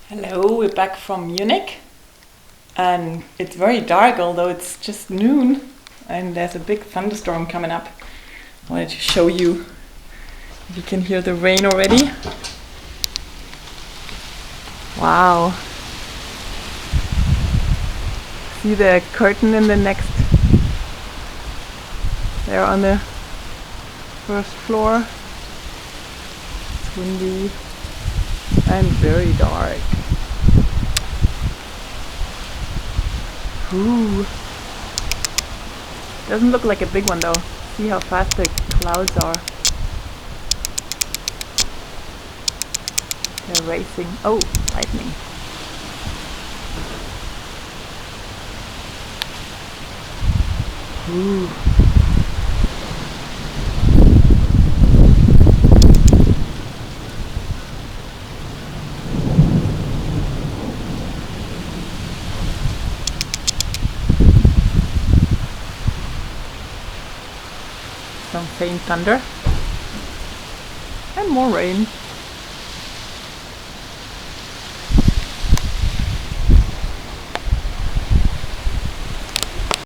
Hello, we're back from Munich and it's very dark, although it's just noon and there's a big thunderstorm coming up. I wanted to show you if you can hear the rain already. Wow. See the curtain in the next, there on the first floor. It's windy and very dark. Ooh. Doesn't look like a big one though. See how fast the clouds are. They're racing. Oh, lightning. Ooh. Some faint thunder and more rain.